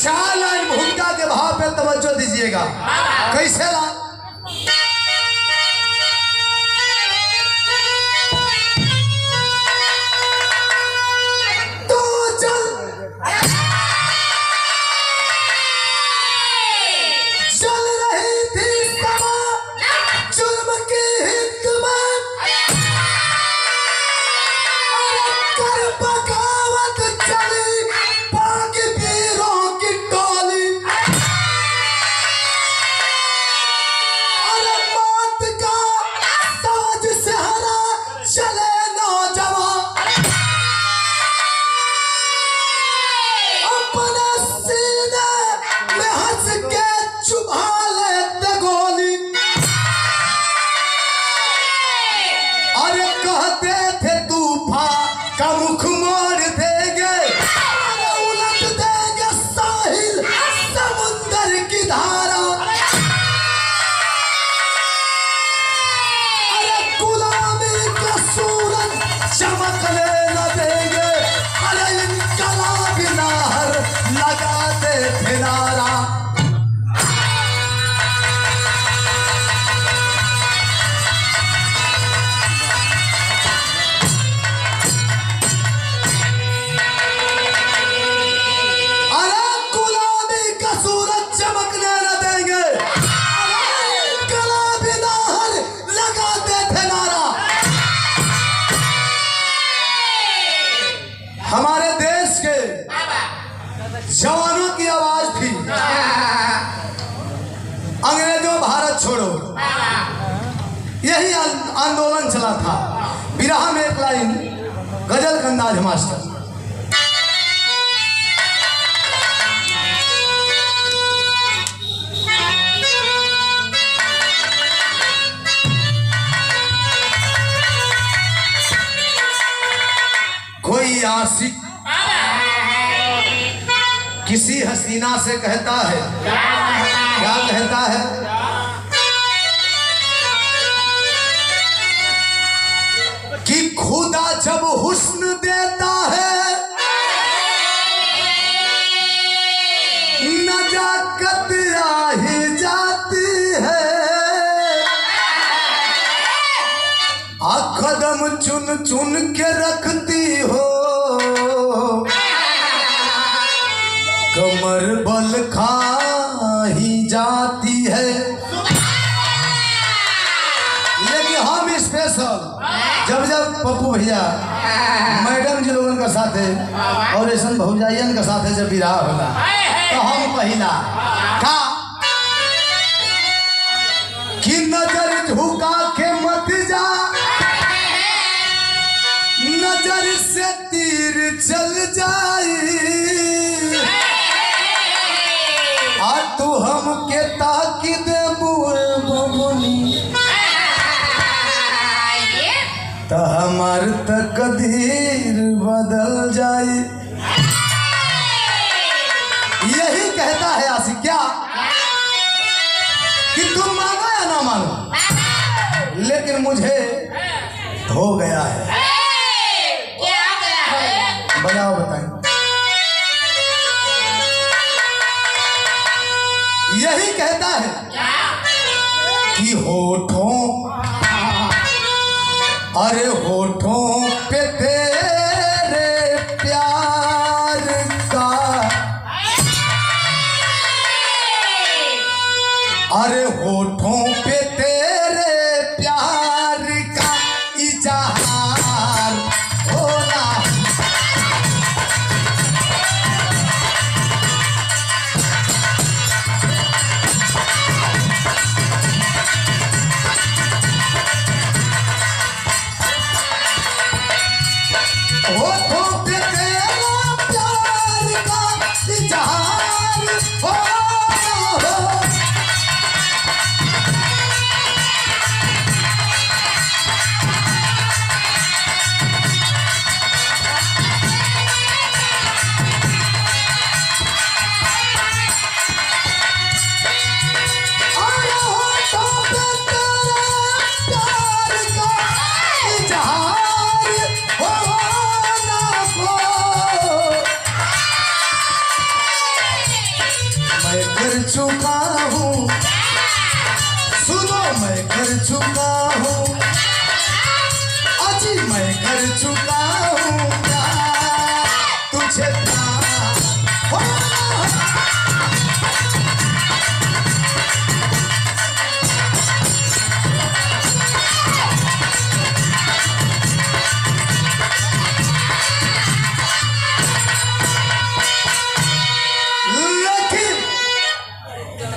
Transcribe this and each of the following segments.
4 line भूमिका के भाव पे तवज्जो दीजिएगा। कैसे ला हमारे देश के जवानों की आवाज थी, अंग्रेजों भारत छोड़ो, यही आंदोलन चला था। बिरहा में एक लाइन गजल का अंदाज मास्टर। कोई आशिक किसी हसीना से कहता है, क्या कहता है? कि खुदा जब हुस्न देता है नजाकत आ ही जाती है, कदम चुन चुन के रखती हो, कमर बल खा ही जाती है। लेकिन हम स्पेशल जब जब पप्पू भैया मैडम जी लोगन का साथ है और ऐसा भौजाइयन का साथ है, जब विराह होला तो हम पहिला का कि नजर झुका के मत जा, नजर से तीर चल जाई, आ तू हमके ताकि दे बुलबुली, तो हमार तकदीर बदल जाई। यही कहता है आशिक, क्या कि तुम मानो या ना मानो, लेकिन मुझे हो गया है। बताओ बताएं। यही कहता है कि होठों, अरे होठों पे तेरे प्यार का, अरे होठों पे तेरे प्यार का इजहार होना, चुका हूँ, सुनो मैं कर चुका हूँ, अजी मैं कर चुका हूँ तुझे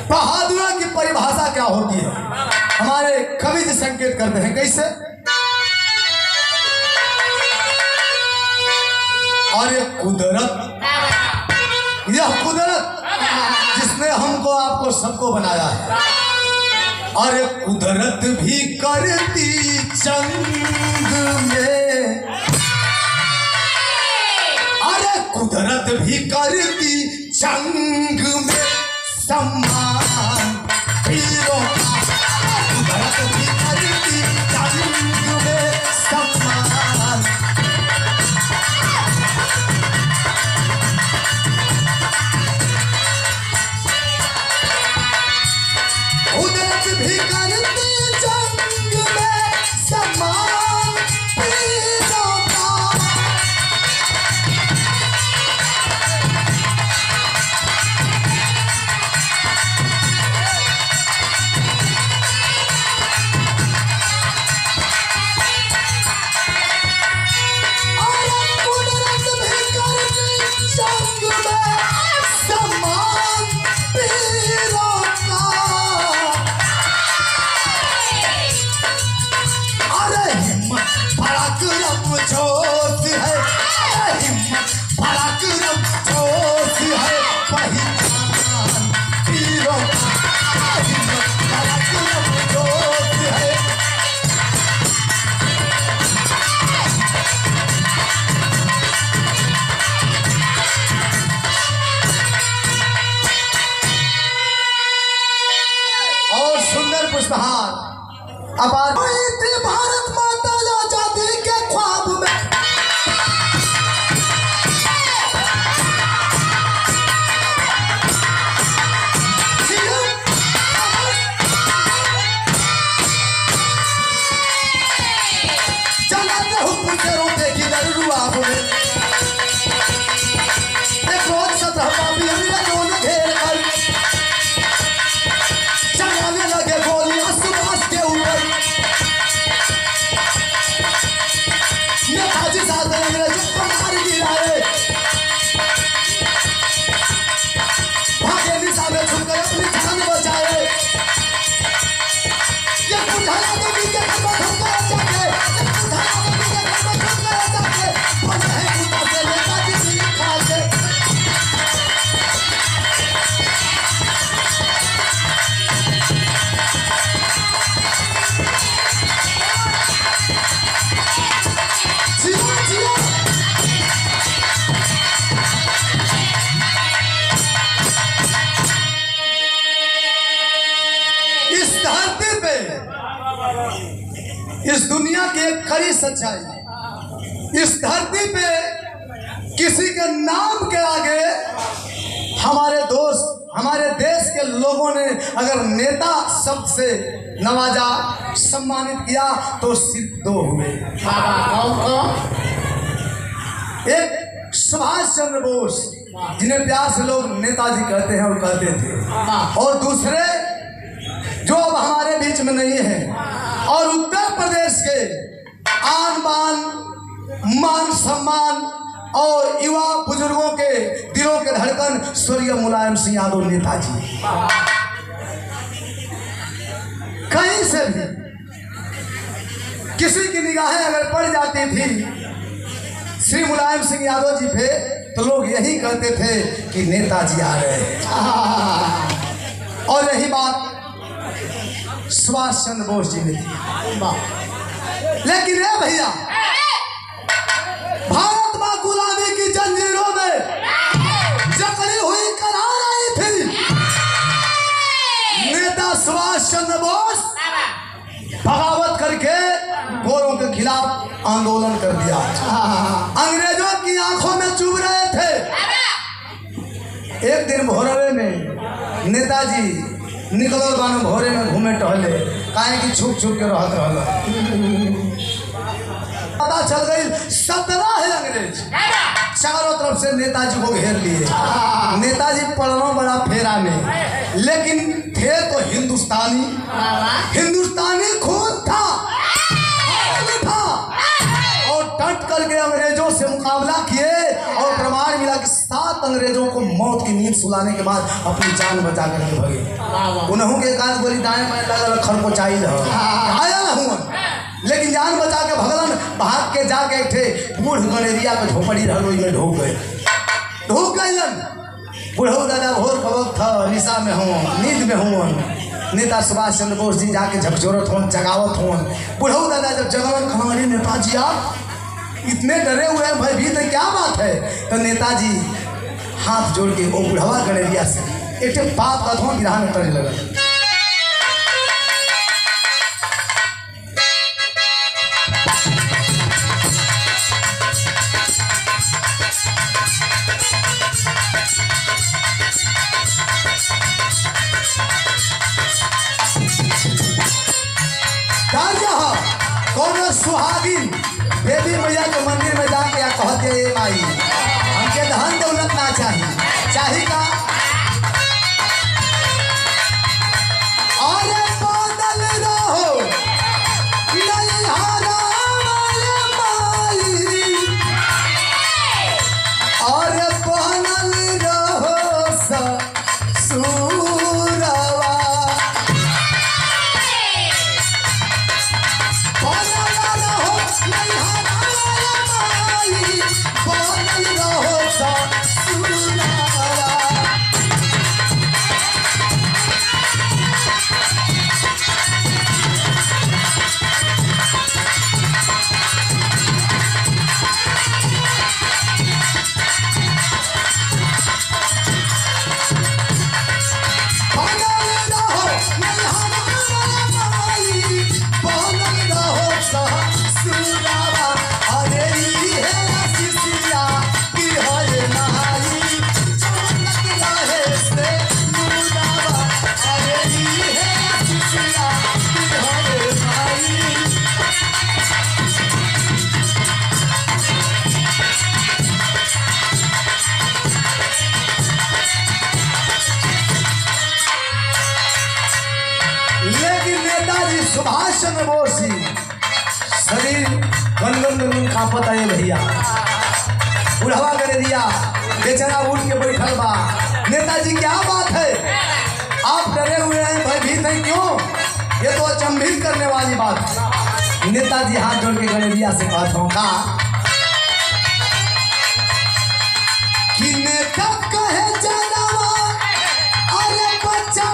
बहादुरी की परिभाषा क्या होती है? हमारे कवि जी संकेत करते हैं कैसे? और ये कुदरत, यह कुदरत जिसने हमको आपको सबको बनाया है, और ये कुदरत भी करती जंग में, अरे कुदरत भी करती जंग में सम्मान हीरो का, कुदरत भी करती जंग में सम्मान। कुदरत भी करती जंग में सम्मान हीरो का। पुष्पहार अपार भारत माता आजादी के ख्वाब में, चलाते हुक्म के रोटे की दरुआब में, एक रोज सत्रह पापी अंग्रेजों ने घेर कर चलाने लगे गोलियां सुभाष के ऊपर। नेताजी साहब ने अंग्रेजों को मार गिराए, भागे निशा में छुप कर अपनी जान बचाए। ये बुढ़ाया देवी के घर में धमकाया जाके, ये बुढ़ाया देवी के घर में धमकाया जाके, बोले हैं बुढ़ा से नेताजी जी खा के। इस दुनिया की एक खरी सच्चाई, इस धरती पे किसी के नाम के आगे हमारे दोस्त, हमारे देश के लोगों ने अगर नेता शब्द से नवाजा, सम्मानित किया तो सिर्फ दो हुए। एक सुभाष चंद्र बोस, जिन्हें प्यार से लोग नेताजी कहते हैं और कहते थे, और दूसरे जो अब हमारे बीच में नहीं है, और उत्तर प्रदेश के आन बान, मान सम्मान और युवा बुजुर्गों के दिलों के धड़कन स्वर्गीय मुलायम सिंह यादव नेताजी। कहीं से भी किसी की निगाहें अगर पड़ जाती थी श्री मुलायम सिंह यादव जी पे, तो लोग यही कहते थे कि नेताजी आ रहे हैं। और यही बात सुभाष चंद्र बोस जी ने की। लेकिन रे भैया, भारत मां गुलामी की जंजीरों में जकड़ी हुई करार आई थी। नेता सुभाष चंद्र बोस बगावत करके गोरों के खिलाफ आंदोलन कर दिया। अंग्रेजों की आंखों में चुभ रहे थे, एक दिन भोरवे में नेताजी निकलल बान भोरे में घूमे टहले, काहे कि छुप छुप के रहत रहल। पता चल गई 17 है अंग्रेज चारों तरफ से नेताजी को घेर लिए। नेताजी पड़ना बड़ा फेरा में, लेकिन थे तो हिंदुस्तानी खून था और डट करके अंग्रेजों से मुकाबला किए और प्रमाण मिला कि 7 अंग्रेजों को मौत की नींद सुलाने के बाद अपनी जान बचा करके भगे। उन्हों के काज गोली दाएं बाएं लगल खरकोचाई आया हुआ, लेकिन जान बचा के भगलन। भाग के जाके थे बूढ़ गनेरिया के झोपड़ी रह में ढूक गए। बुढ़ऊ दादा भोर का वक्त था, निशा में हूँ, नींद में हूँ। नेता सुभाष चंद्र बोस जी जाके झकझोरत हों, जगावत हों। बुढ़ऊ दादा जब जगावत खमारी, नेताजी आप इतने डरे हुए हैं, भयभीत है, क्या बात है? तो नेताजी हाथ जोड़ के वो बुढ़वा गनेरिया से एक बात कथों गिरा में करे लगा। सुहागिन देवी मैया के मंदिर में जाके या कहते हैं माई हमके धन दौलत ना चाहिए का अरे बादल रहो नहीं हारा माई अरे बनल रहो सूरवा सुभाष चंद्र बोस जी शरीर गनगन कांपत है भैया। बुढ़वा गनेरिया बेचारा उठ के बैठल बा। नेताजी क्या बात है, आप डरे हुए हैं, भयभीत हैं क्यों? ये तो अचंभित करने वाली बात। नेताजी हाथ जोड़ के गनेरिया से कहता हूँ कि नेता कहे जनवा अरे बचा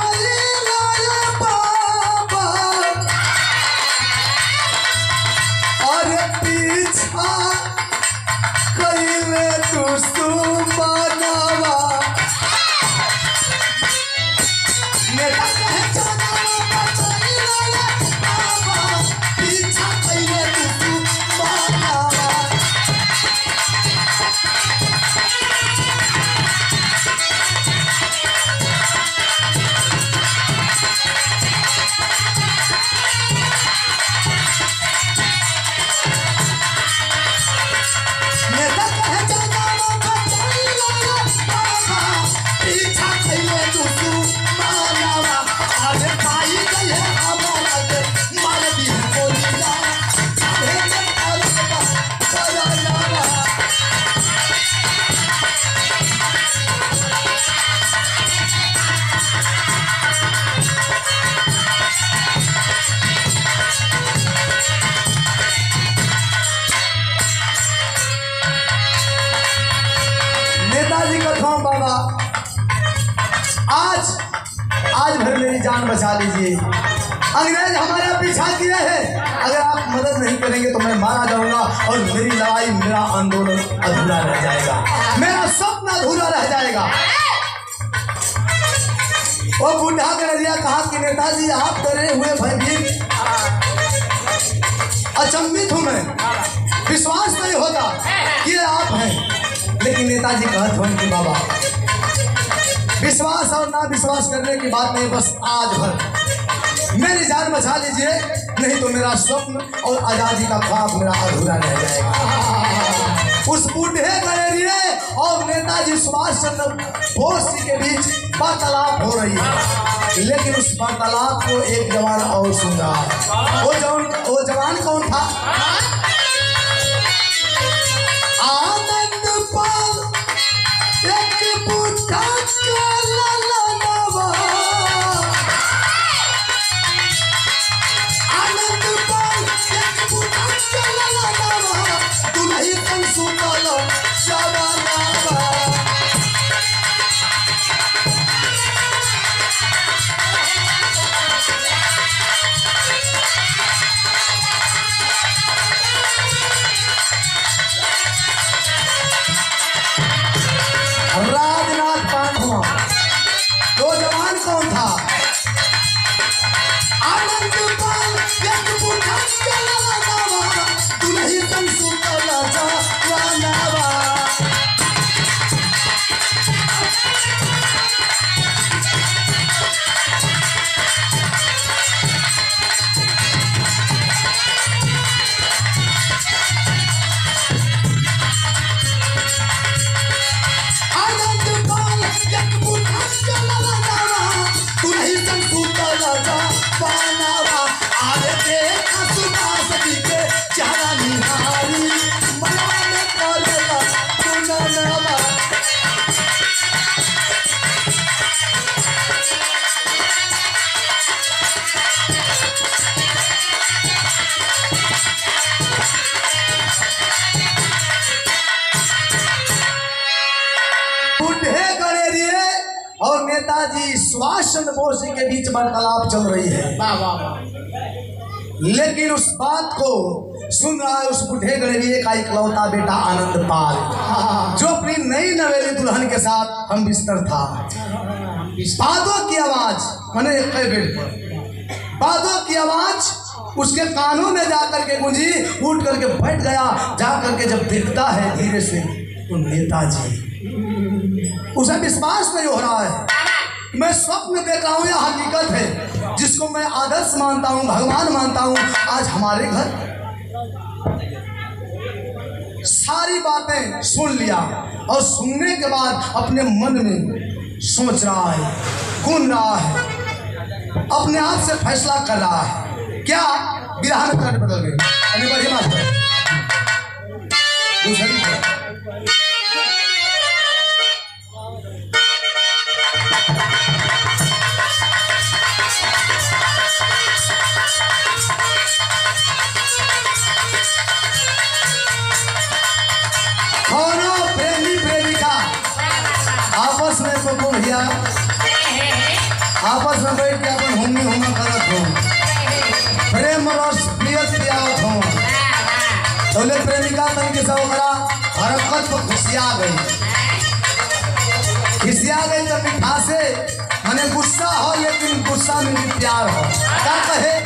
आज भर मेरी जान बचा लीजिए। अंग्रेज हमारा पीछा किए हैं, अगर आप मदद नहीं करेंगे तो मैं मारा जाऊंगा और मेरी लड़ाई, मेरा आंदोलन अधूरा रह जाएगा, मेरा सपना अधूरा रह जाएगा। वो बूढ़ा गनेरिया कहा कि नेताजी आप डरे हुए भयभीत, अचंभित हूं मैं, विश्वास नहीं होता कि आप हैं। लेकिन नेताजी कहते हैं कि बाबा विश्वास और ना विश्वास करने की बात नहीं, बस आज भर मेरी जान बचा लीजिए, नहीं तो मेरा स्वप्न और आजादी का ख्वाब मेरा अधूरा रह जाएगा। उस बूढ़े गलेरिये और नेताजी सुभाष चंद्र बोस जी के बीच वार्तालाप हो रही है, लेकिन उस वार्तालाप को एक जवान और सुन रहा है। वो जवान कौन था? आनंद पाल एक बूढ़ा और नेताजी सुभाष चंद्र बोस जी के बीच वार्तालाप चल रही है। लेकिन उस बात को सुन रहा है उस बूढ़े गलेरिये का इकलौता बेटा आनंद पाल, जो अपनी नई नवेली दुल्हन के साथ हम बिस्तर था। बादों की आवाज मैंने बेड पर बादों की आवाज उसके कानों में जाकर के गूंजी, उठ करके बैठ गया। जाकर के जब देखता है धीरे से तो नेताजी, उसे विश्वास नहीं हो रहा है, मैं स्वप्न देख रहा हूँ या हकीकत है। जिसको मैं आदर्श मानता हूँ, भगवान मानता हूँ, आज हमारे घर सारी बातें सुन लिया और सुनने के बाद अपने मन में सोच रहा है, गुन रहा है, अपने आप से फैसला कर रहा है। क्या विरह में करने बदल गए दूसरी भैया आपस में बैठ के अपन हुम्मी हुमा करत हो, प्रेम रस प्रियत पियावत हो। दौलत प्रेमिका तन के सब हरकत पर खुशिया गई तो मिठा से मने गुस्सा हो, लेकिन गुस्सा में भी प्यार हो। क्या कहे?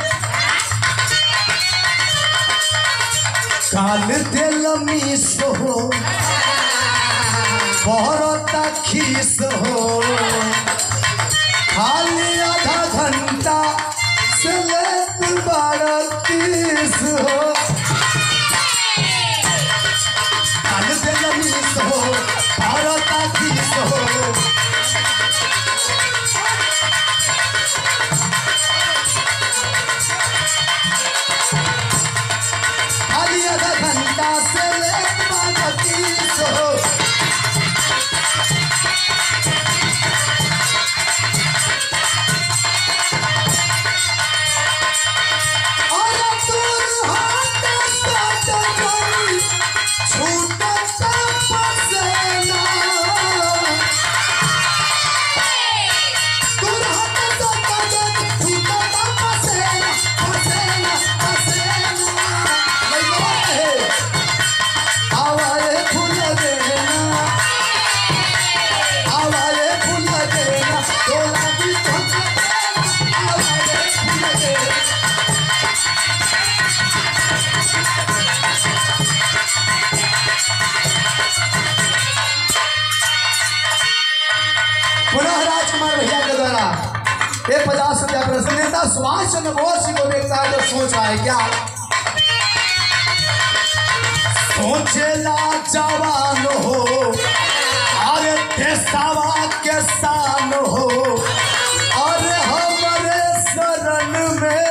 काल दिल मिस हो बहुत खीस हो, खाली आधा घंटा से लेत 12:30 हो। काल दिल मिस हो बहुत खीस हो, खाली आधा घंटा से लेत 12:30 हो। पुनः ये 50 रुपया प्रश्न। नेता सुभाष चंद्र बोस जी को देखता है तो सोच रहा है क्या? सोचेला जवान हो अरे देशवा के शान हो अरे हमारे शरण में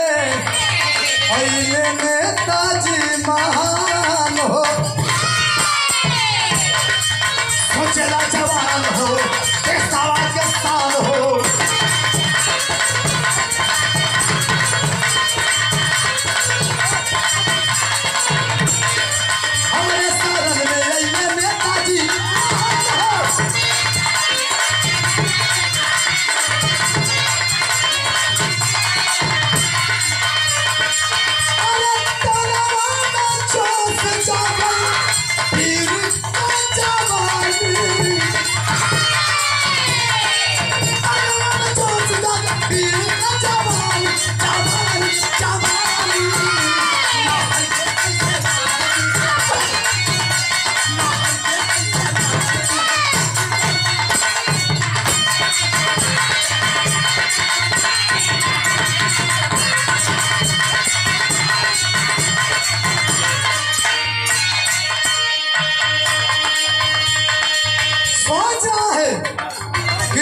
अइले नेताजी महान हो। सोचेला जवान हो देशवा के शान हो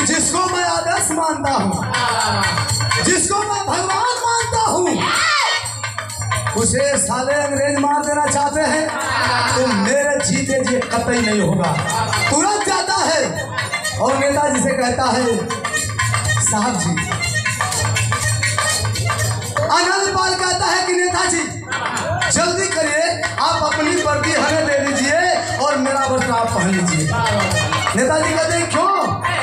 जिसको मैं आदर्श मानता हूँ, जिसको मैं भगवान मानता हूँ, उसे साले अंग्रेज मार देना चाहते हैं तो मेरे जीते जी कतई नहीं होगा। तुरंत जाता है और नेताजी से कहता है साहब जी, आनंदपाल कहता है कि नेताजी जल्दी करिए, आप अपनी वर्दी हमें दे दीजिए और मेरा वस्त्र आप पहन लीजिए। नेताजी कहते हैं क्यों?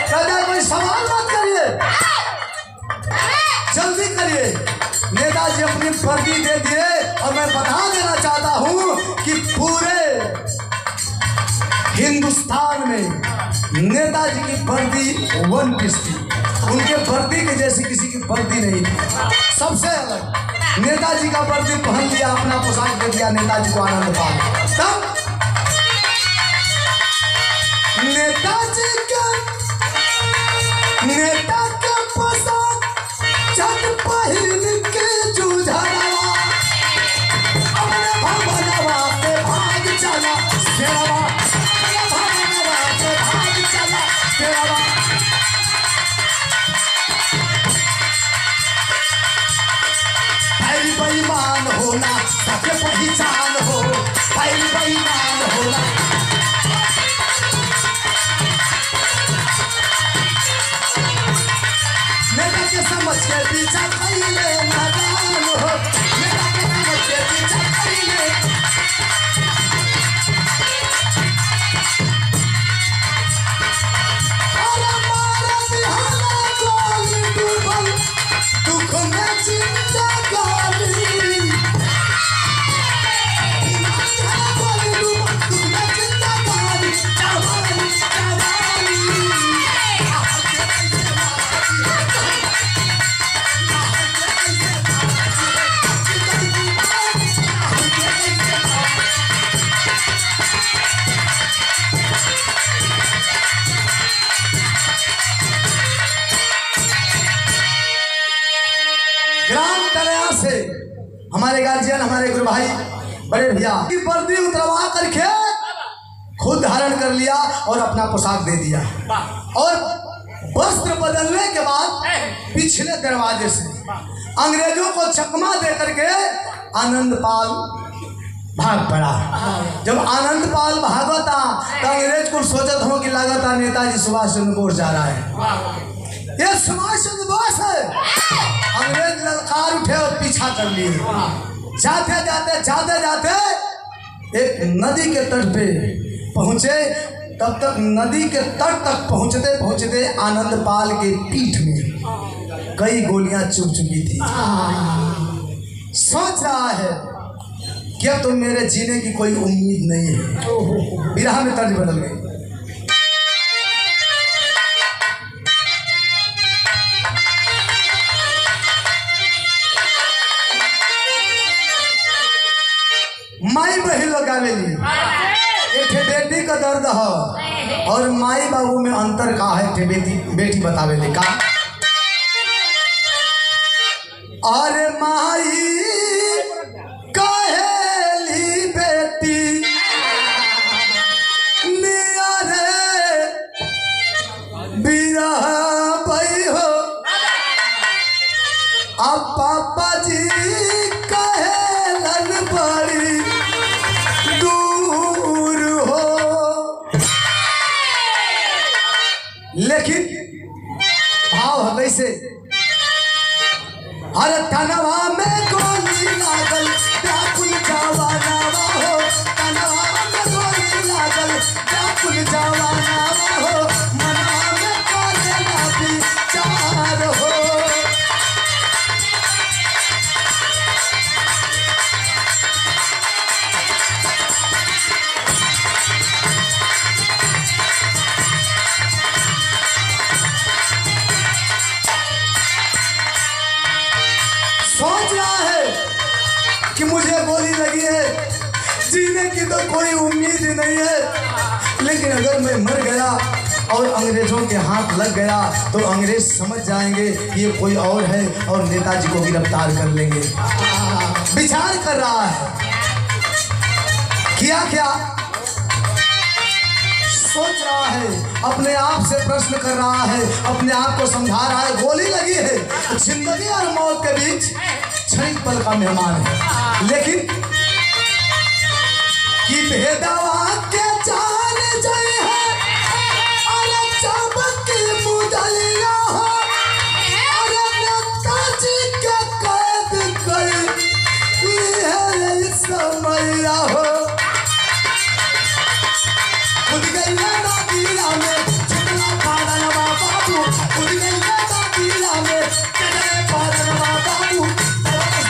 कहते हैं कोई सवाल मत करिए, जल्दी करिए। नेताजी अपनी वर्दी दे दिए और मैं बता देना चाहता हूं कि पूरे हिंदुस्तान में नेताजी की वर्दी वन पीस थी, उनके वर्दी के जैसी किसी की वर्दी नहीं थी, सबसे अलग। नेताजी का वर्दी पहन लिया, अपना पोशाक दे दिया नेताजी को आनंदपाल। तब नेताजी का नेता का पोशाक चट पहन के जुझावा अपने भगवानवा से भाग चला सेवा, अपने भगवानवा से भाग चला सेवा। भाई बेईमान होना सबके पहचान हो, भाई बेईमान होना। नेता के समझ के पीछा कइले नादान हो, नेता के समझ के पीछा कइले। अरे मारा बिहाना गोली डूबल दुख में जिंदा गोली, गोली डूबल दुख में जिंदा गोली। जवानी जवानी ग्राम तलया से हमारे गार्जियन, हमारे गुरु भाई, बड़े भैया की वर्दी उतरवा करके खुद धारण कर लिया और अपना पोशाक दे दिया और वस्त्र बदलने के बाद पिछले दरवाजे से अंग्रेजों को चकमा दे करके आनंदपाल भाग पड़ा। जब आनंदपाल भागा था तो अंग्रेज को सोचत हो कि लागत नेताजी सुभाष चंद्र बोस जा रहा है, ये सुभाष चंद्र बोस है। अंग्रेज ललकार उठे और पीछा कर लिए। जाते जाते जाते जाते एक नदी के तट पे पहुंचे। तब तक नदी के तट तक पहुंचते पहुंचते आनंदपाल के पीठ में कई गोलियां चुभ चुकी थी। सोच रहा है क्या तो मेरे जीने की कोई उम्मीद नहीं है। विरह में तर्ज बदल गई। माई बही लगावेली एक बेटी का दर्द है और माई बाबू में अंतर का है। बेटी बेटी बतावेली का अरे माई कहेली बेटी निया रे बिया भई हो, अब पापा जी कहेलन बड़ी दूर हो। लेकिन भाव है कैसे, अरे तनवा में गोली लागल व्याकुल जवानावा हो, तनवा में गोली लागल व्याकुल जवानावा हो, मनवा में कालेला विचार हो। सोच रहा है कि मुझे गोली लगी है, जीने की तो कोई उम्मीद नहीं है, लेकिन अगर मैं मर गया और अंग्रेजों के हाथ लग गया तो अंग्रेज समझ जाएंगे ये कोई और है और नेताजी को गिरफ्तार कर लेंगे। विचार कर रहा है, किया क्या सोच रहा है, अपने आप से प्रश्न कर रहा है, अपने आप को समझा रहा है। गोली लगी है, जिंदगी और मौत के बीच क्षणिक पल का मेहमान है, लेकिन कि भेदवा के जान जाए है, अरे चमक मुदलिया हो, अरे नेताजी के कैद कर लिए समैया हो। खुद गई नादीला में जितना पारनवा बाबू, खुद गई नादीला में जितने पारनवा बाबू,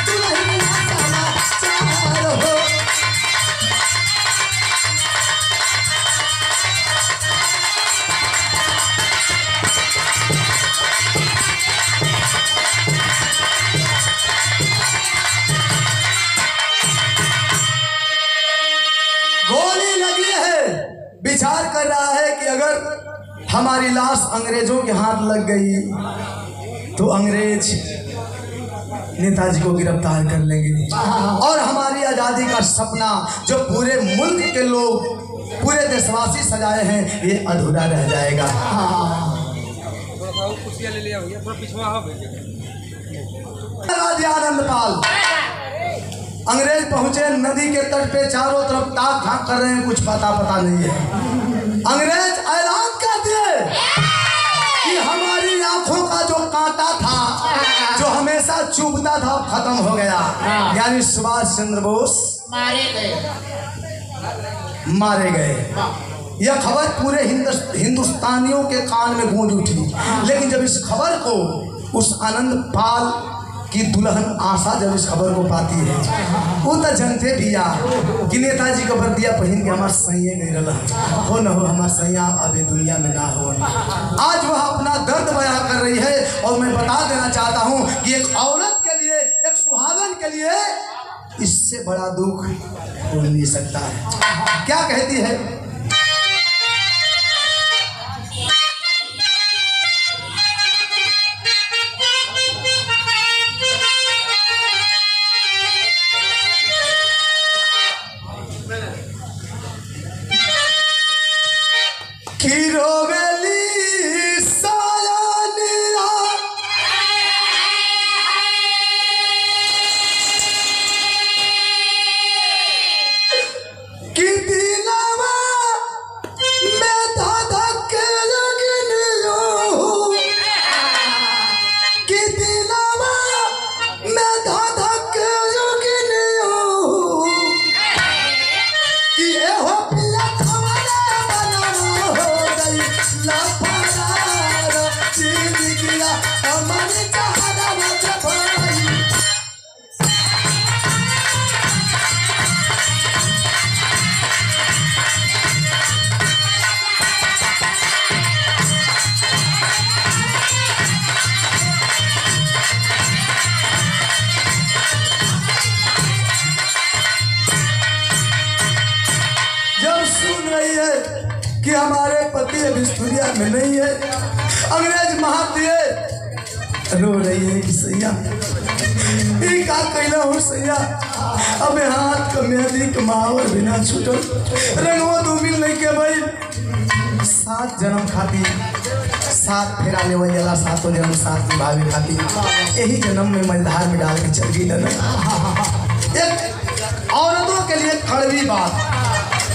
तू नहीं नाना चार हो। गोली लगी है, विचार कर रहा है कि अगर हमारी लाश अंग्रेजों के हाथ लग गई तो अंग्रेज नेताजी को गिरफ्तार कर लेंगे और हमारी आज़ादी का सपना जो पूरे मुल्क के लोग, पूरे देशवासी सजाए हैं, ये अधूरा रह जाएगा। आनंदपाल अंग्रेज पहुंचे नदी के तट पे, चारों तरफ ताक झांक कर रहे हैं, कुछ पता नहीं है। अंग्रेज ऐलान कर दिए कि हमारी आंखों का जो कांटा था, जो हमेशा चुभता था, खत्म हो गया। यानी सुभाष चंद्र बोस मारे गए। यह खबर पूरे हिंदुस्तानियों के कान में गूंज उठी। लेकिन जब इस खबर को उस आनंदपाल की दुल्हन आशा जब इस खबर को पाती है, वो तो जनते भैया कि नेताजी का वर्दिया पहन के हमारे सैया नहीं रहा हो, न हो हमारे सैया अभी दुनिया में ना हो। आज वह अपना दर्द बयां कर रही है और मैं बता देना चाहता हूँ कि एक औरत के लिए, एक सुहागन के लिए इससे बड़ा दुख हो नहीं सकता है। क्या कहती है, कि हमारे पति अभी इस दुनिया में नहीं है, अंग्रेज मार दिए रो रही है कि सैया का कहना हो सैया अब हाथ का मेहंदी कमावर बिना छूटल रंगवा दो मिल नहीं के भाई 7 जन्म खाती 7 फेरा लेवल जला 7 जन्म 7 निभावे खाती यही जन्म में मझधार में डाल के चल गई ना। एक औरतों के लिए कड़वी बात,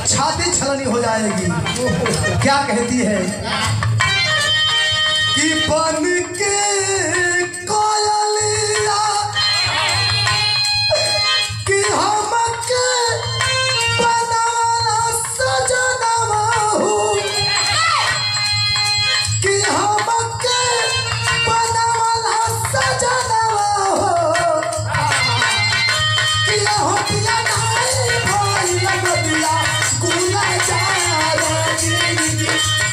छाती छलनी हो जाएगी। क्या कहती है कि बन के कोयलिया कि हमके बनाना सजनवा हूँ कि हमके बनाना सजनवा हो कि हो पिया नहीं भाई लगदिया गुला जा रे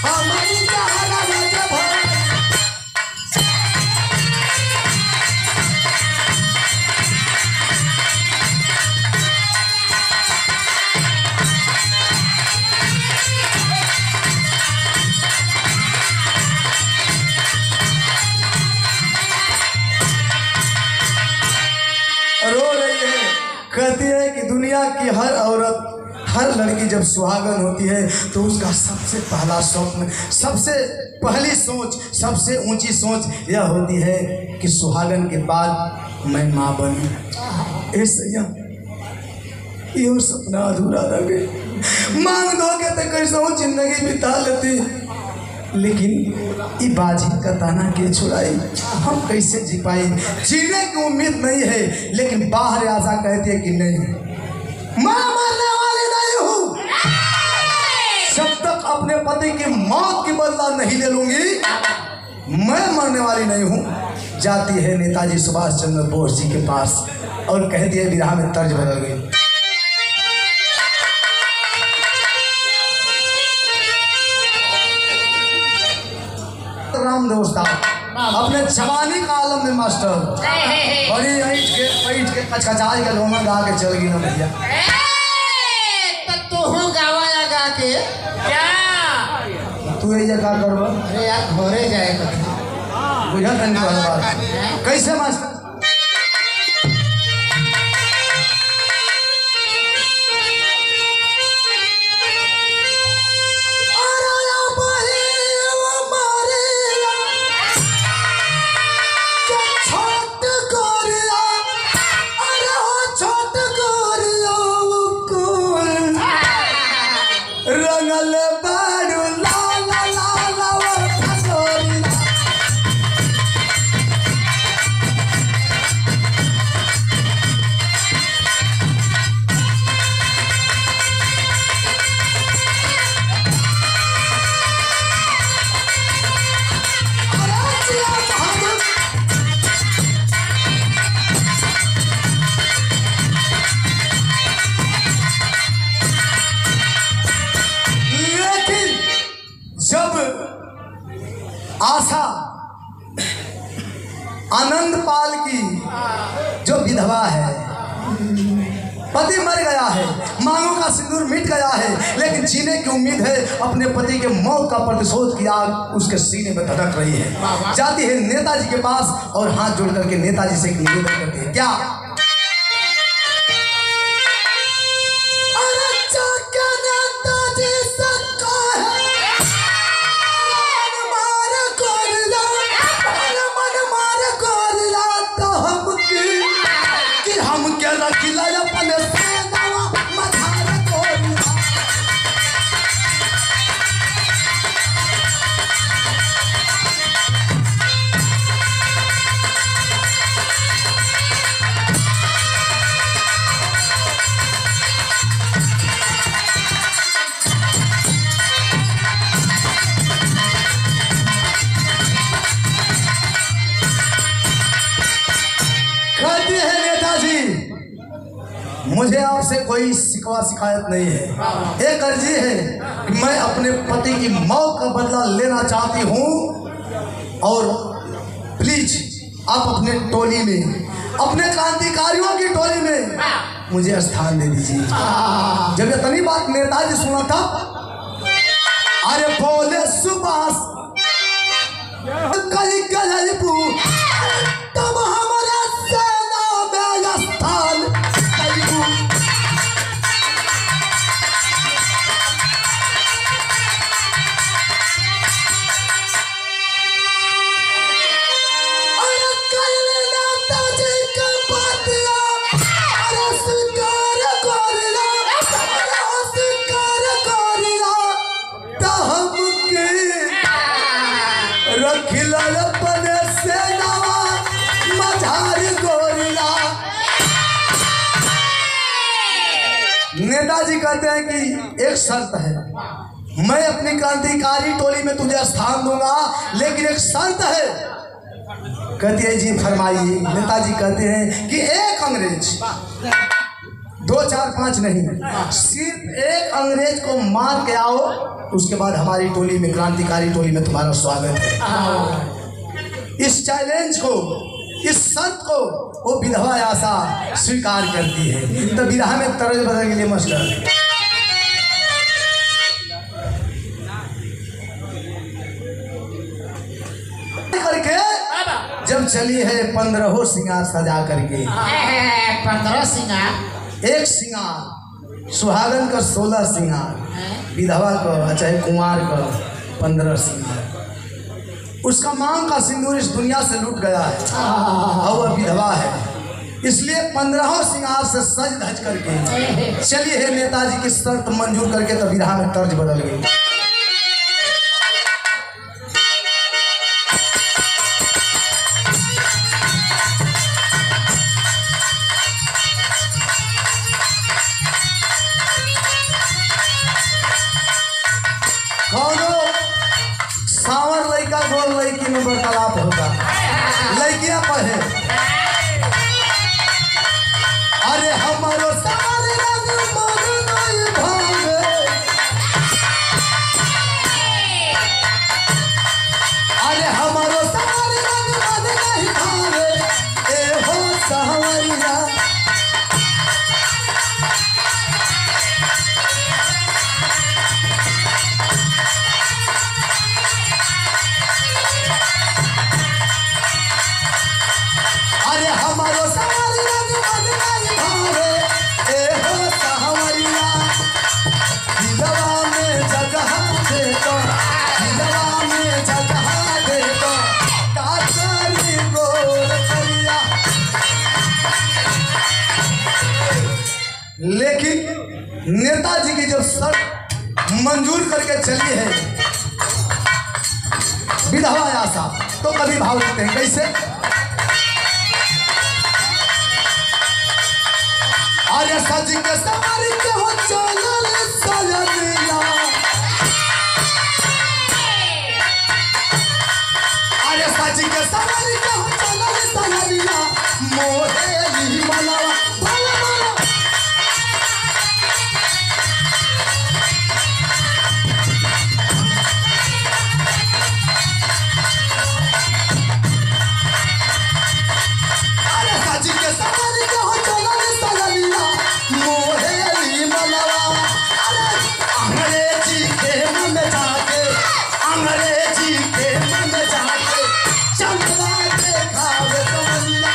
हमारी जाना जब कहती है कि दुनिया की हर औरत हर लड़की जब सुहागन होती है तो उसका सबसे पहला स्वप्न, सबसे पहली सोच, सबसे ऊंची सोच यह होती है कि सुहागन के बाद मैं माँ बनूं। ऐसा यो सपना अधूरा रह गई। मांग दोगे तो कैसे जिंदगी बिता लेती, लेकिन ये बाजी का ताना के छुड़ाई, हम कैसे जी पाई। जीने की उम्मीद नहीं है लेकिन बाहर आशा कहती है कि नहीं मां मरने वाली नहीं हूँ, जब तक अपने पति की मौत की बदला नहीं ले लूंगी मैं मरने वाली नहीं हूँ। जाती है नेताजी सुभाष चंद्र बोस जी के पास और कहती है विरह में तर्ज बदल गई। रामदेव साहब अपने जवानी का आलम में मास्टर बड़ी बैठ के कचकचाई के लोमा गा के चल गई ना भैया। तू गावा लगा के क्या तू ये जगह करवा। अरे यार घरे जाए बुझा तनी बात कैसे मास्टर आशा आनंद पाल की जो विधवा है, पति मर गया है, मांगों का सिंदूर मिट गया है, लेकिन जीने की उम्मीद है। अपने पति के मौत का प्रतिशोध की आग उसके सीने में धड़क रही है। जाती है नेताजी के पास और हाथ जोड़ करके नेताजी से एक निवेदन करती है। क्या मुझे आपसे कोई शिकवा शिकायत नहीं है। एक अर्जी है कि मैं अपने पति की मौत का बदला लेना चाहती हूँ और प्लीज आप अपने टोली में, अपने क्रांतिकारियों की टोली में मुझे स्थान दे दीजिए। जब इतनी बात नेताजी सुना था, अरे बोले सुभाष कई नेताजी कहते हैं कि एक शर्त है, मैं अपनी क्रांतिकारी टोली में तुझे स्थान दूंगा, लेकिन एक शर्त है। कहती है जी फरमाइए। नेताजी कहते हैं कि एक अंग्रेज, 2 4 5 नहीं, सिर्फ एक अंग्रेज को मार के आओ, उसके बाद हमारी टोली में, क्रांतिकारी टोली में तुम्हारा स्वागत है। इस चैलेंज को, इस शर्त को वो विधवा आशा स्वीकार करती है। तो विरह में तर्ज बदल के लिए मास्टर करके जब चली है 15 सिंगार सजा करके। 15 सिंगार, एक सिंगार सुहागन का 16 सिंगार, विधवा का चाहे कुंवार का 15 सिंगार। उसका मांग का सिंदूर इस दुनिया से लूट गया है और वह विधवा है, इसलिए 15 सिंगार से सज धज करके चली है नेताजी की शर्त मंजूर करके। तो विरह में तर्ज बदल गई। सावर लड़का गोल लड़की में वार्तालाप होता, लड़कियां पढ़े, अरे हमारो सावर रंग मन नहीं भावे, अरे हमारो सावर रंग मन नहीं भावे, ए हो सावरिया। हमारो सावरी रंग मन नहीं भावे, ए हो सावरिया। विधवा में जगह दे दो, विधवा में जगह दे दो, काचरी गोर करिया। लेकिन नेताजी की जब शर्त मंजूर करके चली है विधवा आशा, तो कभी भाव लेते हैं कैसे? अरे सज के सवार के हो चलल सजनिया, अरे सज के सवार के हो चलल सजनिया, मोहे ही मलावा भला भला। अरे सज के सवार के हो चलल सजनिया, मोहेली मलवा। अरे अंग्रेजी के मन जाके, अंग्रेजी के मन जाके, चंद्रा देखावे कमलिया,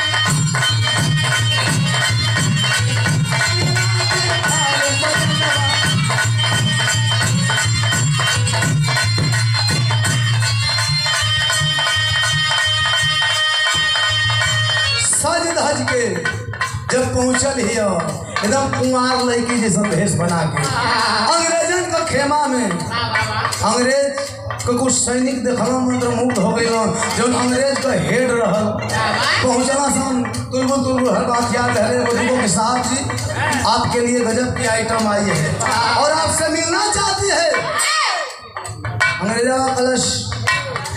देखावे कमलिया। सज धज के जब पहुंचल ही एकदम कुंवार लड़की जैसा भेष बना के अंग्रेजन का खेमा में, अंग्रेज को कुछ सैनिक देखल मंत्र मुग्ध हो गए, जो अंग्रेज का हेड रहल पहुंचला सन तुलबुल तुलबुल हर बात याद है बुजुर्गों के साथ जी आपके लिए गजब की आइटम आई है और आपसे मिलना चाहती है। अंग्रेजा का कलश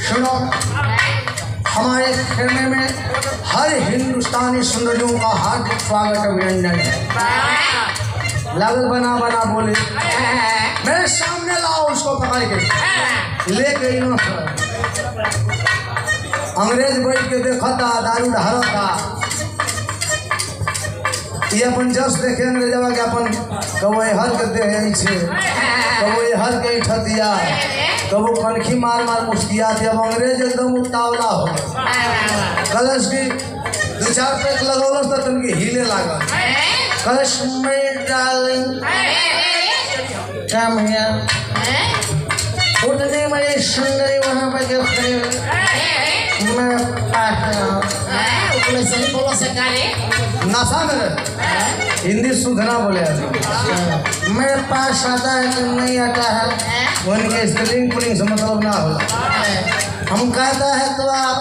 सुनो, हमारे खेमे में हर हिंदुस्तानी सुंदरियों का हार्दिक स्वागत अभिनंदन है। लागल बना बना बोले, मेरे सामने लाओ उसको पकड़ के ले गई ना। अंग्रेज बैठ के देखा था, दारू ढारा था, ये अपन जस देखे अंग्रेजवा के अपन कबो हर के दे छे, कबो हर के ठतिया, कबो कनखी मार मार मुस्किया थे। अब अंग्रेज एकदम उतावला हो कलश की 2-4 पैक लगौलस तो तनके हिले लागल। कलश में डाल काम है उठने में सुंदरी वहाँ पे जो खड़े मैं से बोलो से कारे नशा में हिंदी शुद्ध ना बोले मेरे पास आता है कि नहीं आता है, उनके स्पेलिंग पुलिंग से मतलब ना हो। हम कहता है तो आप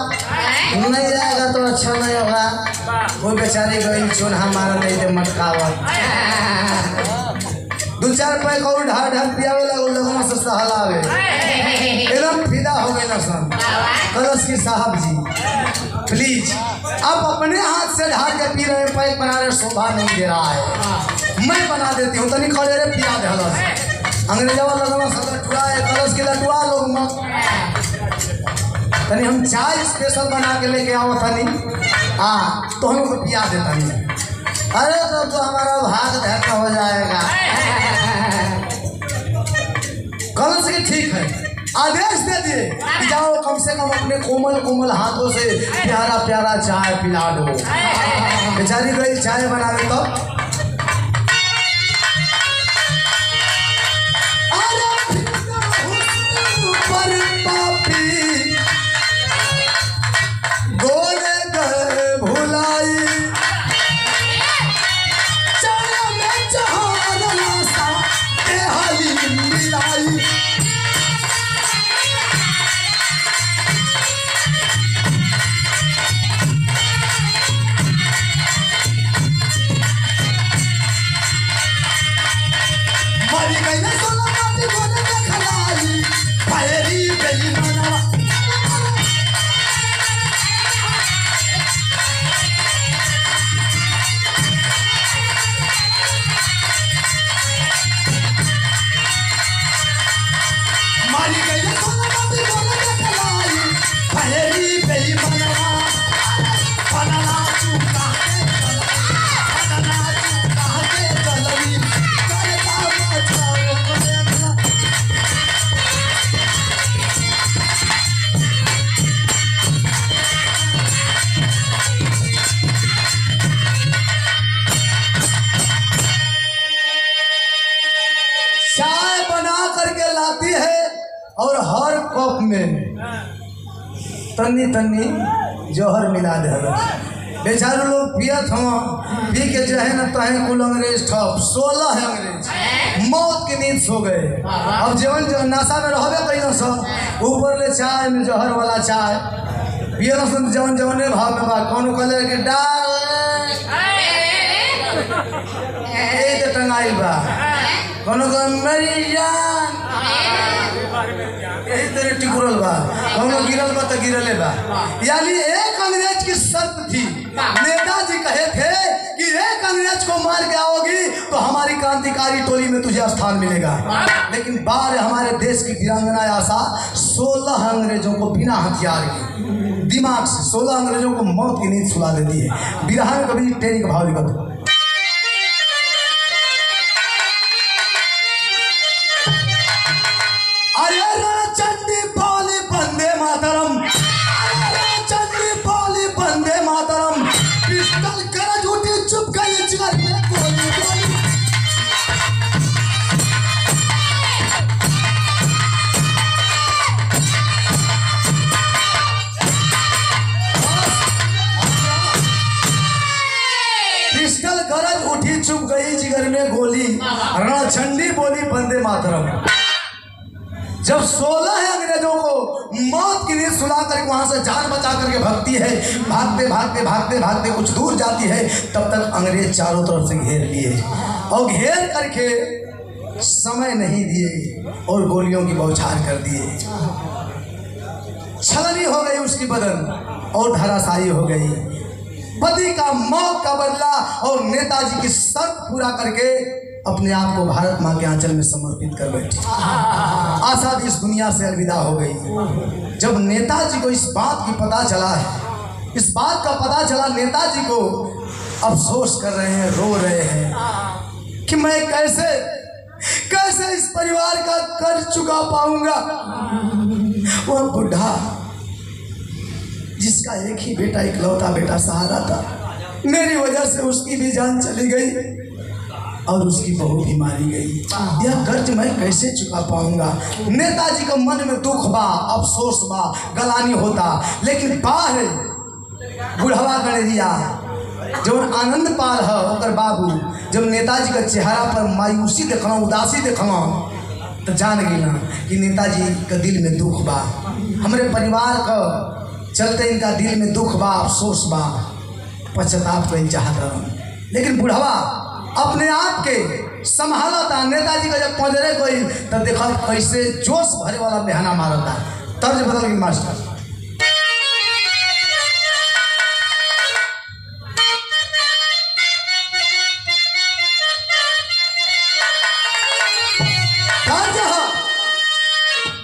नहीं जाएगा तो अच्छा नहीं होगा। वो बेचारी गई चूल्हा मारा नहीं थे मटकावत। दो चार पैक और ढार ढार पियावे लगो लगों से सहलावे एकदम फिदा हो गए ना सब। कलश की साहब जी प्लीज आप अपने हाथ से ढार के पी रहे हैं, पैक बना रहे, शोभा नहीं दे रहा है। मैं बना देती हूँ तनी खड़े रे पिया दे हलस अंग्रेजवा लगवा सब लटुआ है कलश के लटुआ लोग मत तनी हम चाय स्पेशल बना के लेके आओ तनी हाँ तो हम लोग पिया देता नहीं। अरे तो हमारा भाग धैर्य हो जाएगा। कलश की ठीक है आदेश दे दिए कि जाओ कम से कम अपने कोमल कोमल हाथों से प्यारा प्यारा चाय पिला दो। बेचारी गई चाय बनावे तो और हर कप में तन्नी तन्नी जहर मिला दे। बेचारे लोग पियत हम पी के जो है ना तहे कुल अंग्रेज ठप 16 है अंग्रेज मौत की नींद सो गए। अब जीवन जो नशा में रहबे कहीं सब ऊपर ले चाय में जहर वाला चाय पिए न जवन जवने भाव में बा कौन कहले कि डाल ए तो टंगाई बा कौन मेरी जान यही तरह टिकुरल बा कौनो गिरल बा तो गिरले बा। यानी एक अंग्रेज की शर्त थी नेताजी कहे थे कि एक अंग्रेज को मार के आओगी तो हमारी क्रांतिकारी टोली में तुझे स्थान मिलेगा। लेकिन बार हमारे देश की वीरांगना आशा 16 अंग्रेजों को बिना हथियार के दिमाग से 16 अंग्रेजों को मौत की नींद सुला देती है। बिरहा में कभी टेरी का भाव लिखा चुप गई जिगर में गोली रणचंडी बोली बंदे मातरम। जब 16 अंग्रेजों को मौत की नींद सुला कर वहां से जान बचा करके भगती है भागते भागते भागते भागते कुछ दूर जाती है तब तक अंग्रेज चारों तरफ से घेर लिए और घेर करके समय नहीं दिए और गोलियों की बौछार कर दिए। छलनी हो गई उसकी बदन और धराशायी हो गई। पति का मौत का बदला और नेताजी की शर्त पूरा करके अपने आप को भारत माँ के आंचल में समर्पित कर बैठी। आशा भी इस दुनिया से अलविदा हो गई। जब नेताजी को इस बात की पता चला है, इस बात का पता चला नेताजी को अफसोस कर रहे हैं, रो रहे हैं कि मैं कैसे कैसे इस परिवार का कर्ज चुका पाऊंगा। वह बुढ़ा जिसका एक ही बेटा इकलौता बेटा सहारा था, मेरी वजह से उसकी भी जान चली गई और उसकी बहू भी मारी गई। यह कर्ज मैं कैसे चुका पाऊंगा। नेताजी के मन में दुख बा, अफसोस बा, गलानी होता, लेकिन बाहर बुढ़वा गणरिया जो आनंद पाल है ओकर बाबू जब नेताजी का चेहरा पर मायूसी देखना, उदासी देखना तो जान गई ना कि नेताजी का दिल में दुख बा, हमारे परिवार का चलते इनका दिल में दुख बा, अफसोस बा, पश्चाताप कर चाहता। लेकिन बुढ़वा अपने आप के संभाला था। नेताजी का जब पजरे गई तब देखा कैसे जोश भरे वाला बहाना मारा था। तर्ज बदल गई मास्टर।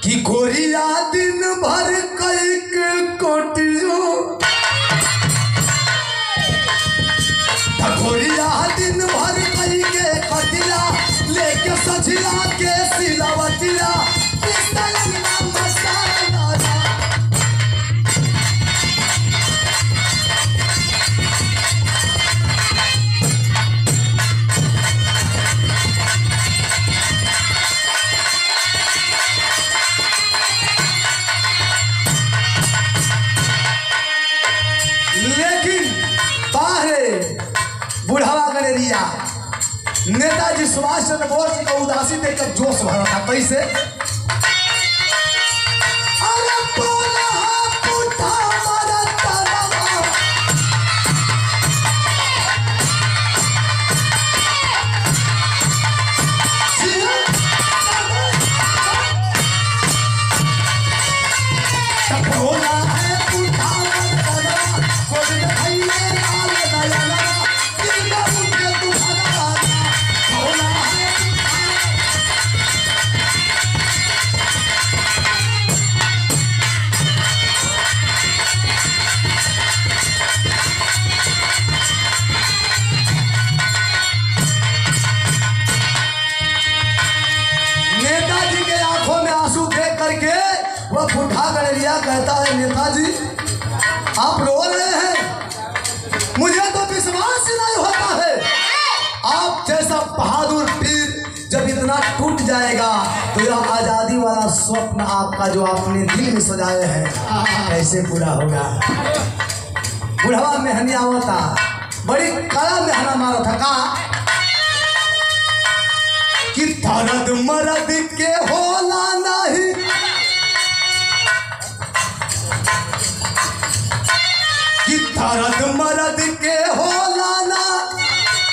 कि गोरिया दिन भर कई कोटियो, गोरिया दिन भर कई के कटिया लेके सजिया के सिलावटिया बुढ़ावा गलेरिया नेताजी सुभाष चंद्र बोस जी का उदासी देखकर जोश भरा था। कैसे? अरे बोला पुटा मरता बोला है पुटा वह बुढ़ा गलेरिया कहता है नेताजी आप रो रहे हैं, मुझे तो विश्वास ही नहीं होता है। आप जैसा बहादुर वीर जब इतना टूट जाएगा तो यह आज़ादी वाला स्वप्न आपका जो आपने दिल में सजाए हैं कैसे पूरा होगा। बुढ़ावा मेहनिया होता बड़ी कड़ा मेहना मारा था का कि दर्द मर्द के होला नहीं, कि दर्द मर्द के होला ना,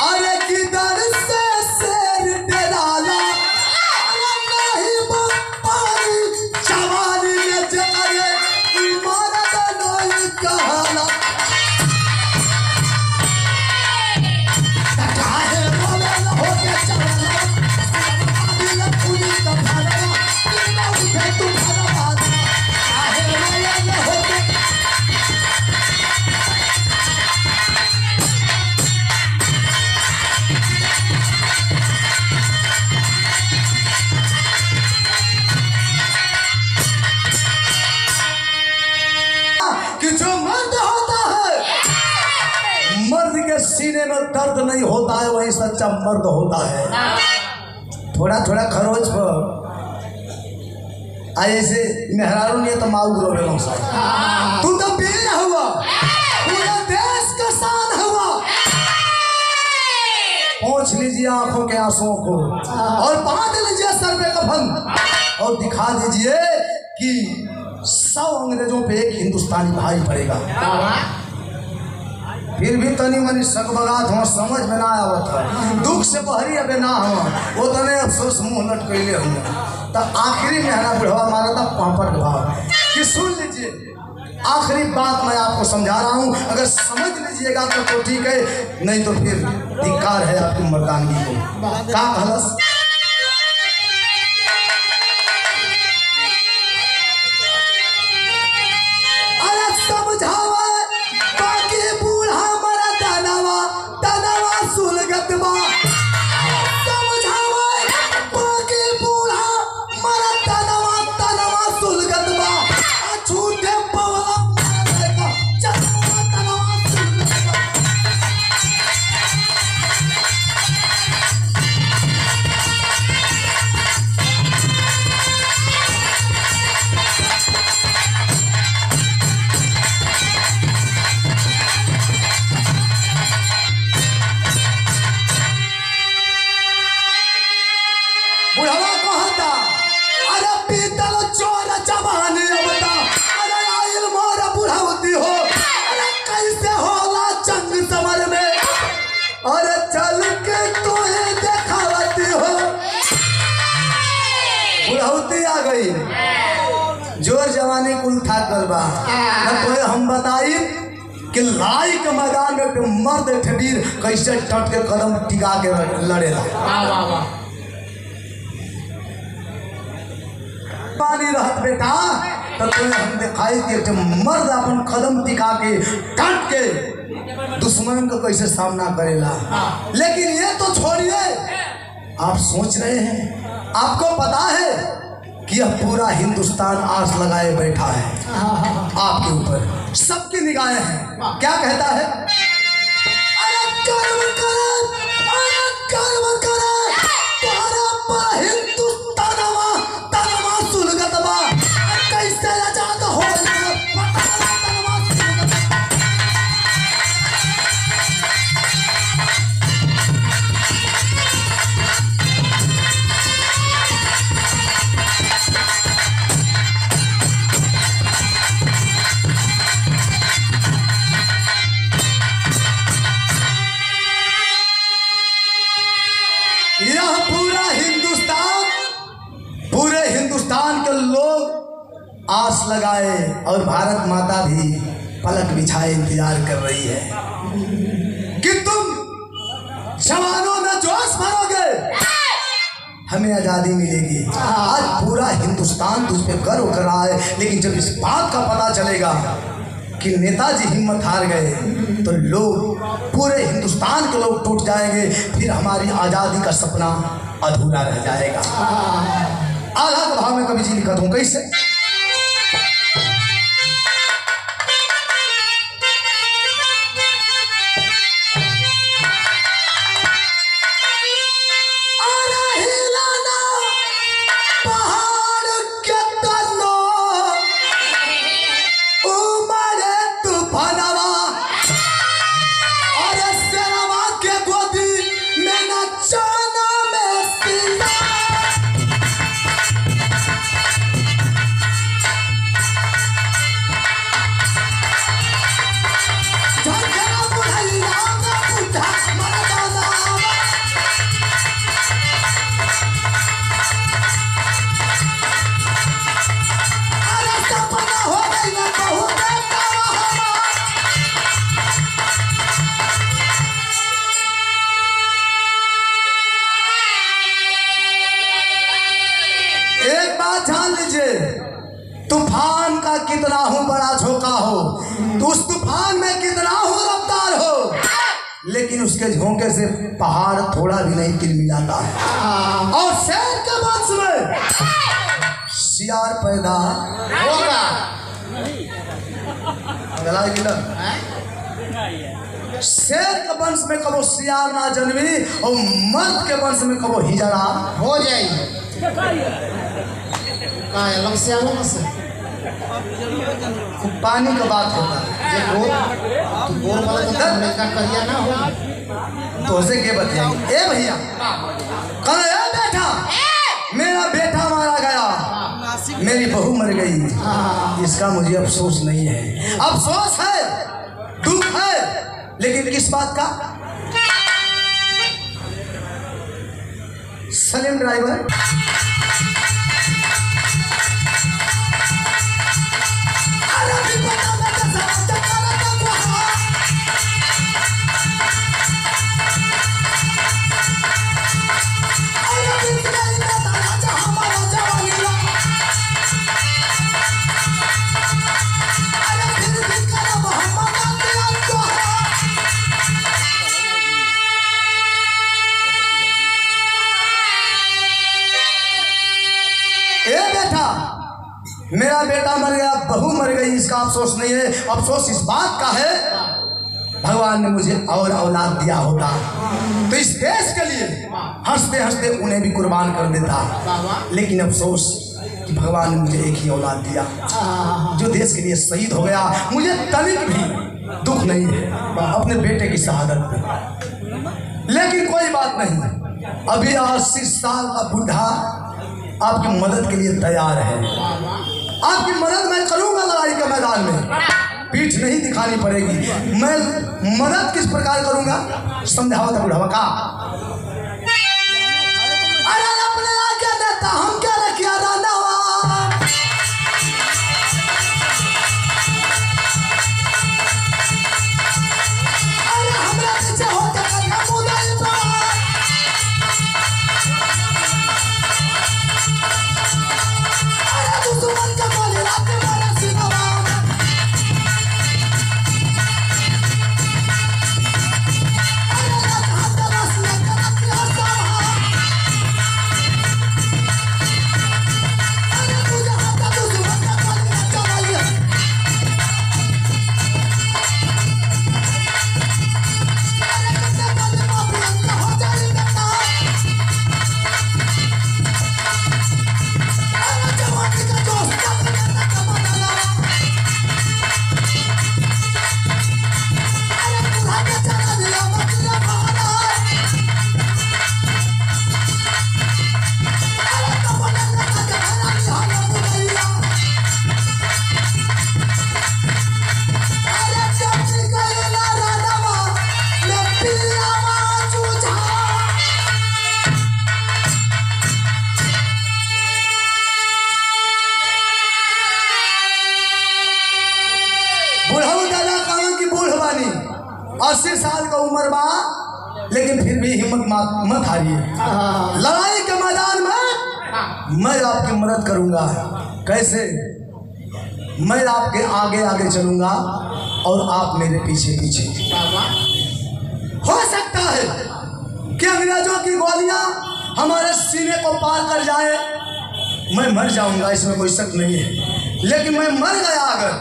अरे किधर से शेर डराला नहीं पानी जवानी में जरे मर्द नहीं कहला काहे बोले न हो के चला दिल पूरी का भाला बिना उठे तुम्हारा बात काहे बोले न हो के सीने में दर्द नहीं होता है वही सच्चा मर्द होता है। थोड़ा थोड़ा खरोच पर ऐसे मेहरारू नहीं तो माऊ रोवे तू तो वीर हुआ, पूरा देश का शान हुआ। पोंछ लीजिए आंखों के आंसुओं को और बांध लीजिए सर पे कफन और दिखा दीजिए कि 100 अंग्रेजों पे एक हिंदुस्तानी भाई पड़ेगा। फिर भी तनी मनी सकबगात हो समझ में ना आवत है, दुख से बहरी अबे ना हो वो तने अफसोस मुंह लट कैले हो। तो आखिरी मेहना बुढ़वा मारा था पापड़ भाव कि सुन लीजिए आखिरी बात मैं आपको समझा रहा हूँ, अगर समझ लीजिएगा तो ठीक है, नहीं तो फिर धिक्कार है आपकी मर्दानगी को। का कहलस अरे समझावा गई जोर जवानी कुल था करबा न तो हम बताई कि लड़ाई के मैदान में एक मर्द ठबीर कैसे टट के कदम टिका के लड़ेला। पानी रहत बेटा तो हम दिखाई कि एक मर्द अपन कदम टिका के टट के दुश्मन को कैसे सामना करेला। लेकिन ये तो छोड़िए, आप सोच रहे हैं, आपको पता है कि यह पूरा हिंदुस्तान आस लगाए बैठा है आपके ऊपर, सबकी निगाहें हैं। क्या कहता है? अरे कर्म करे, अरे कर्म करे, तोहरा पर हिंदुस्तानवा तनवा सुलगतवा कैसे आजाद हो के लोग आस लगाए और भारत माता भी पलक बिछाए इंतजार कर रही है कि तुम जवानों में जोश भरोगे, हमें आज़ादी मिलेगी। आज पूरा हिंदुस्तान तुझ पे गर्व कर रहा है, लेकिन जब इस बात का पता चलेगा कि नेताजी हिम्मत हार गए तो लोग, पूरे हिंदुस्तान के लोग टूट जाएंगे, फिर हमारी आज़ादी का सपना अधूरा रह जाएगा। आधा के भाव में कवि जी लिखा हूं, कैसे? तूफान का कितना हूं बड़ा झोंका हो, तो उस तूफान में कितना हूं रफ्तार हो, लेकिन उसके झोंके से पहाड़ थोड़ा भी नहीं तिलमिलाता है। और शेर के वंश में सियार पैदा होगा। अगला गिला शेर के वंश में कबो सियार ना जन्मी और मर्द के वंश में कबो हिजड़ा हो जाएगी। पानी का बात होता है, तो उसे क्या बताएंगे? ए भैया कल बेटा, मेरा बेटा मारा गया, मेरी बहू मर गई, इसका मुझे अफसोस नहीं है। अफसोस है, दुख है, लेकिन किस बात का? सलीम ड्राइवर मेरा बेटा मर गया, बहू मर गई, इसका अफसोस नहीं है। अफसोस इस बात का है, भगवान ने मुझे और औलाद दिया होता तो इस देश के लिए हंसते हंसते उन्हें भी कुर्बान कर देता। लेकिन अफसोस कि भगवान ने मुझे एक ही औलाद दिया जो देश के लिए शहीद हो गया। मुझे तनिक भी दुख नहीं है अपने बेटे की शहादत पे, लेकिन कोई बात नहीं, अभी 80 साल का बुढ़ा आपकी मदद के लिए तैयार है। आपकी मदद मैं करूंगा लड़ाई के मैदान में, पीठ नहीं दिखानी पड़ेगी। मैं मदद किस प्रकार करूंगा, समझावा था बुढ़ावा का। अरे अपने आगे देता हम क्या रखिया रानावा, 80 साल का उम्र बा, लेकिन फिर भी हिम्मत मत हारिए। लड़ाई के मैदान में मैं आपकी मदद करूंगा। कैसे? मैं आपके आगे आगे चलूंगा और आप मेरे पीछे पीछे। हो सकता है कि अंग्रेजों की गोलियां हमारे सीने को पार कर जाए, मैं मर जाऊंगा, इसमें कोई शक नहीं है। लेकिन मैं मर गया अगर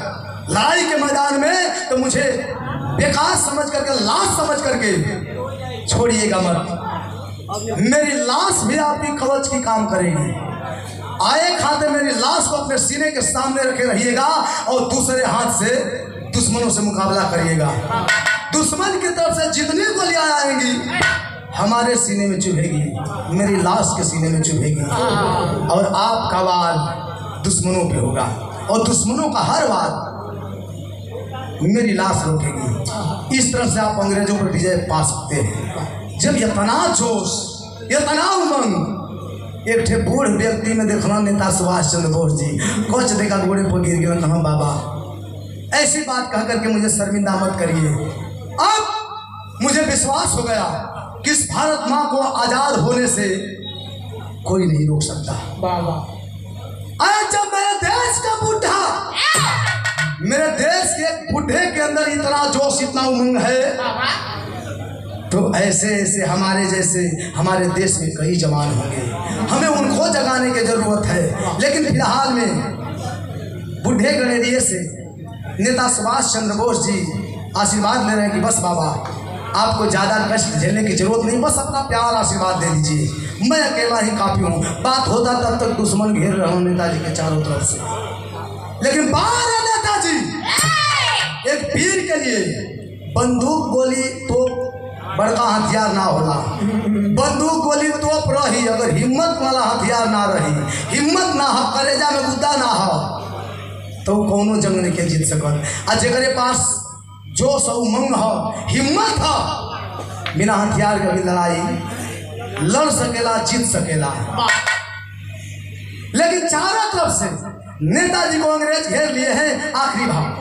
लड़ाई के मैदान में, तो मुझे बेकार समझ करके, लाश समझ करके छोड़िएगा मत। मेरी लाश भी आपकी कवच की काम करेगी। आए खाते मेरी लाश को अपने सीने के सामने रखे रहिएगा और दूसरे हाथ से दुश्मनों से मुकाबला करिएगा। दुश्मन की तरफ से जितनी गोलियां आएंगी हमारे सीने में चुभेगी, मेरी लाश के सीने में चुभेगी और आपका वार दुश्मनों पे होगा और दुश्मनों का हर वार मेरी लाश रोकेगी। इस तरह से आप अंग्रेजों पर विजय पा सकते हैं। जब ये तनाव जोश, ये तनाव उमंग एक ठे बूढ़ व्यक्ति में देखना, नेता सुभाष चंद्र बोस जी कुछ देखा घोड़े पर गिर गया। कहा बाबा ऐसी बात कह करके मुझे शर्मिंदा मत करिए। अब मुझे विश्वास हो गया कि इस भारत माँ को आजाद होने से कोई नहीं रोक सकता। बाबा आज जब मेरे देश का बुढ़ा, मेरे देश के बुढ़े के अंदर इतना जोश, इतना उमंग है, तो ऐसे ऐसे हमारे जैसे हमारे देश में कई जवान होंगे। हमें उनको जगाने की जरूरत है। लेकिन फिलहाल में बुढ़े गणेरिये से नेता सुभाष चंद्र बोस जी आशीर्वाद ले रहे हैं कि बस बाबा आपको ज़्यादा कष्ट झेलने की जरूरत नहीं, बस अपना प्यार आशीर्वाद दे दीजिए, मैं अकेला ही काफ़ी हूँ। बात होता तब तक दुश्मन घेर रहा हूँ नेताजी के चारों तरफ से। लेकिन बाहर है नेताजी, एक वीर के लिए बंदूक गोली तो बड़का हथियार ना होला। बंदूक गोली तोप रही, अगर हिम्मत वाला हथियार ना रही, हिम्मत ना हो, कलेजा में गुद्दा ना हो, तो कोनो जंग नहीं के जीत सकत। आ जेकरे पास जोश और उमंग हो, हिम्मत हो, बिना हथियार के भी लड़ाई लड़ सकेला, जीत सकेला। लेकिन चारों तरफ से नेताजी को अंग्रेज घेर लिए हैं। आखिरी भाव,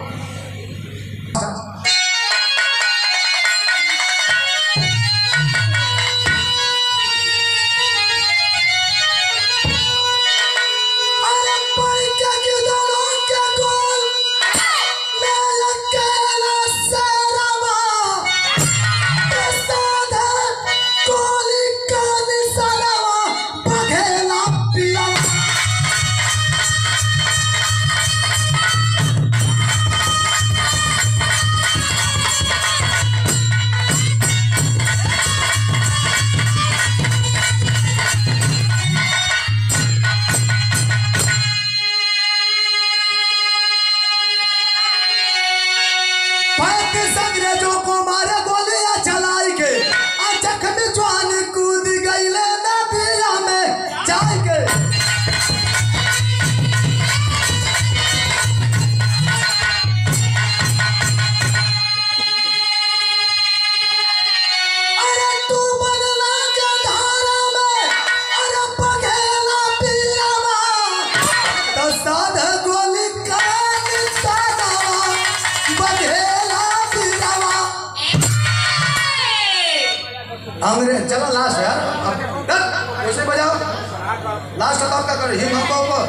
अंग्रेज चलो लास्ट यार, कैसे बजाओ लास्ट बताओ क्या करो, हिम हमको ऊपर,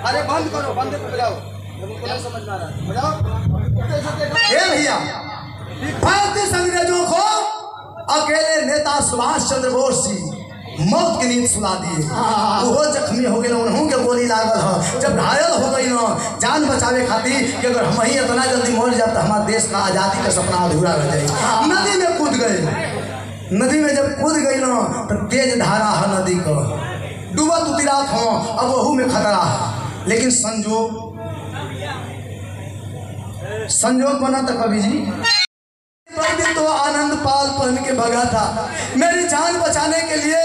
अरे बंद करो, बंद करो, बजाओ, हमको नहीं समझ में आ रहा है, बजाओ। ये भैया भारतीय अंग्रेजों को अकेले नेता सुभाष चंद्र बोस जी मौत की नींद सुला दिए। वो जख्मी हो गए, उन्हों के गोली लागल हो, जब घायल हो गई ना जान बचावे खातिर कि अगर हम ही इतना जल्दी मर जाए तो हमारे देश का आज़ादी का सपना अधूरा रह जाए। नदी में कूद गए, नदी में जब कूद गई ना तो तेज धारा है नदी का, डूबत उतरात हो, अब वहू में खतरा है। लेकिन संजोग बना था कवि जी, तो आनंद पाल पहन के भगा था, मेरी जान बचाने के लिए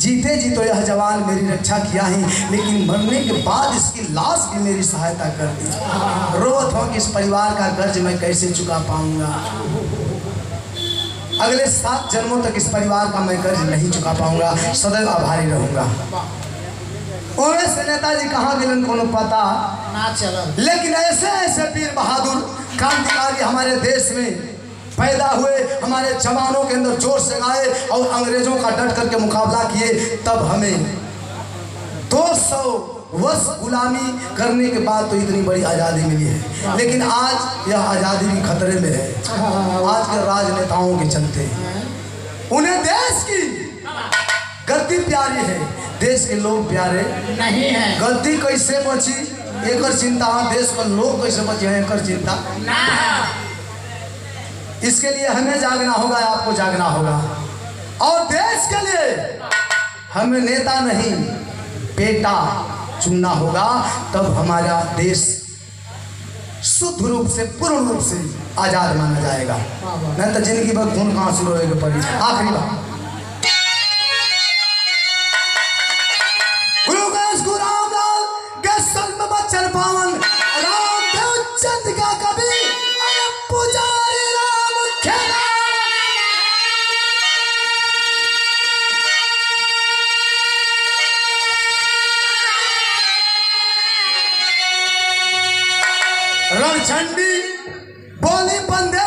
जीते जी तो यह जवान मेरी रक्षा किया ही, लेकिन मरने के बाद इसकी लाश भी मेरी सहायता कर दी। रोत हो कि इस परिवार का कर्ज मैं कैसे चुका पाऊंगा, अगले 7 जन्मों तक इस परिवार का मैं कर्ज नहीं चुका पाऊंगा, सदैव आभारी रहूंगा। ओवे से नेताजी कहाँ गिलन कोनो पता ना चलो, लेकिन ऐसे ऐसे वीर बहादुर क्रांतिकारी हमारे हमारे देश में पैदा हुए, हमारे जवानों के अंदर जोश जगाए और अंग्रेजों का डट करके मुकाबला किए, तब हमें 200 वर्ष गुलामी करने के बाद तो इतनी बड़ी आज़ादी मिली है। लेकिन आज यह आज़ादी भी खतरे में है, आज के राजनेताओं के चलते। उन्हें देश की गद्दी प्यारी है, देश के लोग प्यारे नहीं है। गद्दी कैसे बची एक चिंता, देश का लोग कैसे बचे हैं एक चिंता। इसके लिए हमें जागना होगा, आपको जागना होगा, और देश के लिए हमें नेता नहीं बेटा चुनना होगा। तब हमारा देश शुद्ध रूप से, पूर्ण रूप से आजाद माना जाएगा। नहीं तो जिंदगी भर खून कहाँ से रोएगा पड़ी। आखिरी बात, गुरु रामलाल के संग में बच्चन पावन रामदेव चंद का कवि पुजारी राम खेला। रणचंडी बोली बंदे